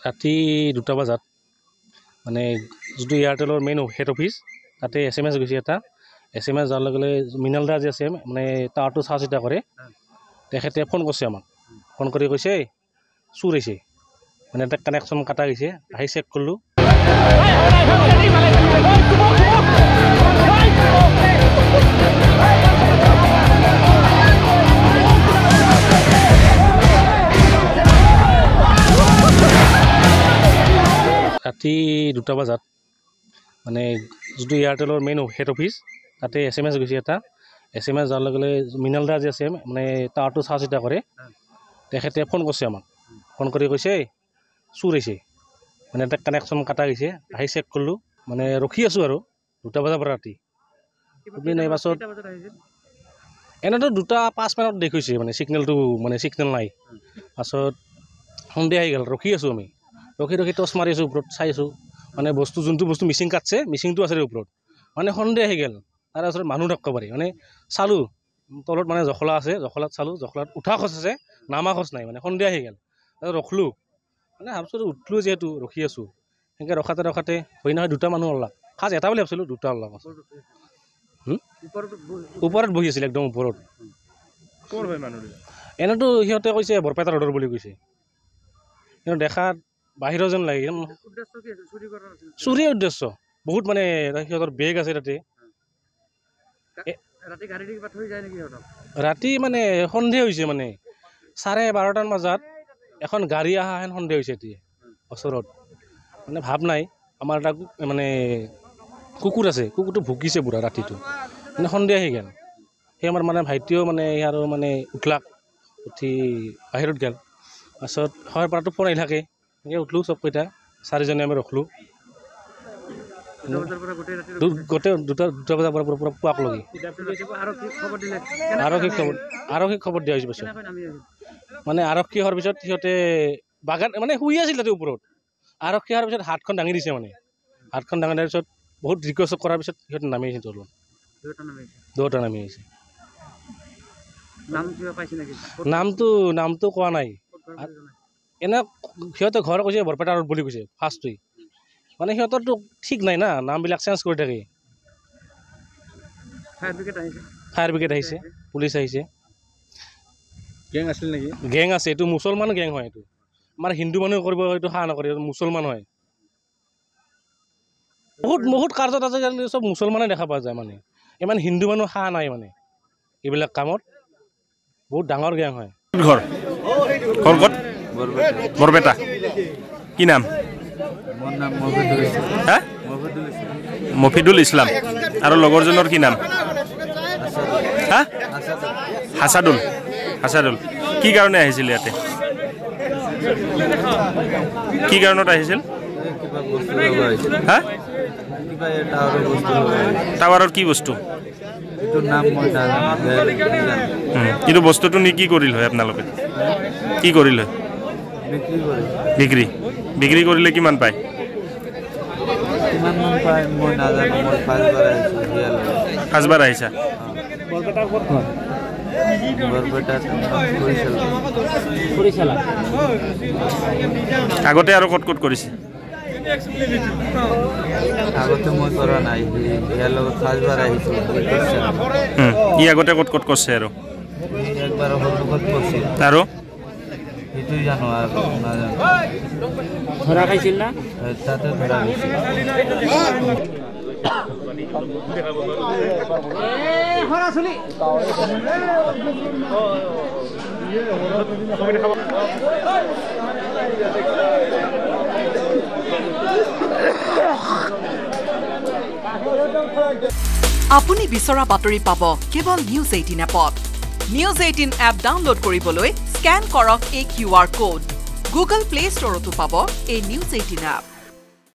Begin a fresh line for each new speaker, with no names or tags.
ৰাতি 2টা বজাত মানে যিটো এয়াৰটেলৰ মেইন হেড অফিচ তাতে SMS গৈছে এটা SMS যোৱাৰ লগে লগে মৃণাল দা যে আছে মানে টাৱাৰটো চোৱা চিতা কৰে তেখেতে ফোন কৰিছে আমাক ফোন কৰি কৈছে চুৰ হৈছে মানে এটা কানেকশ্যন কাটা গৈছে আহি চেক কৰিলোঁ ৰাতি 2টা বজাত মানে যিটো এয়াৰটেলৰ মেইন হেড অফিচ তাতে SMS গৈছে এটা SMS যোৱাৰ লগে লগে মৃণাল দা যে আছে মানে টাৱাৰটো চোৱা চিতা কৰে তেখেতে ফোন কৰিছে আমাক ফোন কৰি কৈছে চুৰ হৈছে মানে এটা কানেকশ্যন কাটা গৈছে আহি চেক কৰিলোঁ মানে ৰখি আছোঁ আৰু 2টা বজাৰ পৰা ৰাতি পাছত এনেতো 2:05 দেখুৱাইছে মানে ছিগনেলটো মানে ছিগনেল নাই পাছত সন্ধিয়া আহি গ'ল ৰখি আছোঁ আমি ৰখি টৰ্চ মাৰি আছোঁ ওপৰত চাই আছোঁ মানে যোনটো বস্তু মিচিং কাটছে মিচিংটো আছে ওপৰত মানে সন্ধিয়া আহি গ'ল তাৰ ওচৰত মানুহ থাকিব পাৰি মানে চালোঁ তলত মানে জখলা আছে জখলাত চালোঁ জখলাত উঠা খোজ আছে নামা খোজ নাই মানে সন্ধিয়া আহি গ'ল ৰখলোঁ মানে ভাবছোঁ উঠলোঁ যিহেতু ৰখি আছোঁ সেনেকৈ ৰখাতে হৈ নহয় 2টা মানুহ ওলাল ফাৰ্ষ্ট এটা বুলি ভাবিছিলোঁ 2টা ওলাল ওপৰত বহি আছিল একদম ওপৰত এনেতো সিহঁতে কৈছে বৰপেটা ৰোডৰ বুলি কৈছে কিন্তু দেখাত বাহিৰৰ যেন লাগে চুৰিৰ উদ্দেশ্য বহুত মানে সিহঁতৰ বেগ আছে তাতে ৰাতি মানে সন্ধিয়া হৈছে মানে 12:30 বজাত এখন গাড়ী অহা হেন সন্ধিয়া হৈছে এতিয়া ওচৰত মানে ভাৱ নাই আমাৰ এটা মানে কুকুৰ আছে কুকুৰটো ভুকিছে পুৰা ৰাতিটো মানে সন্ধিয়া আহি গ'ল সেই আমাৰ মানে ভাইটিও মানে আৰু মানে উঠি বাহিৰত গ'ল পাছত হয় পৰাটো ফোন আহি থাকে এনেকৈ উঠলোঁ চবকেইটা 4জনে আমি ৰখলোঁ গোটেই 2টা বজাৰ পৰা পুৰা পুৱাক লগি আৰক্ষী খবৰ দিয়া হৈছে পাছত মানে আৰক্ষী হোৱাৰ পিছত সিহঁতে বাগান মানে শুই আছিল তাতে ওপৰত আৰক্ষী হোৱাৰ পিছত হাতখন দাঙি দিছে মানে হাতখন দাঙি দিয়াৰ পিছত বহুত ৰিকুৱেষ্ট কৰাৰ পিছত সিহঁতে নামি আহিছে তলত দুয়োটা নামি আহিছে নামটো কোৱা নাই এনে সিহঁতে ঘৰ কৈছে বৰপেটা ৰোড বুলি কৈছে ফাৰ্ষ্টটোৱে মানে সিহঁতৰতো ঠিক নাই না নামবিলাক চেঞ্জ কৰি থাকে ফায়াৰ ব্ৰিগেড আহিছে পুলিচ আহিছে গেং আছিল নেকি গেং আছে এইটো মুছলমান গেং হয় এইটো আমাৰ হিন্দু মানুহে কৰিব এইটো সাহ নকৰে মুছলমান হয় বহুত কাৰ্যত আজিকালি চব মুছলমানে দেখা পোৱা যায় মানে ইমান হিন্দু মানুহ সাহ নাই মানে এইবিলাক কামত বহুত ডাঙৰ গেং হয়
ঘৰ ক'ত বৰপেটা কি নাম মফিদুল ইছলাম আৰু লগৰজনৰ কি নাম হাছাদুল কি কাৰণে আহিছিল ইয়াতে কি কাৰণত আহিছিল টাৱাৰৰ কি বস্তু কিন্তু বস্তুটো নি কি কৰিল হয় আপোনালোকে কি কৰিল হয় বিক্ৰী কৰিলে কিমান পায় পাঁচবাৰ আহিছা আগতে আৰু ক'ত ক'ত কৰিছে
আগতে মই কৰা নাই ইয়াৰ লগত পাঁচবাৰ আহিছোঁ
ই আগতে ক'ত ক'ত কৰিছে আৰু
একবাৰ লগত কৰিছিল
আৰু
সেইটোৱে জানো আৰু নাজানো
ধৰা খাইছিল না
তাতে ধৰা গৈছিল
আপুনি বিচৰা বাতৰি পাব কেৱল নিউজ 18 এপত নিউজ 18 এপ ডাউনলোড কৰিবলৈ স্ক্যান কৰক এই QR কোড গুগল প্লে ষ্টৰতো পাব এই নিউজ 18 এপ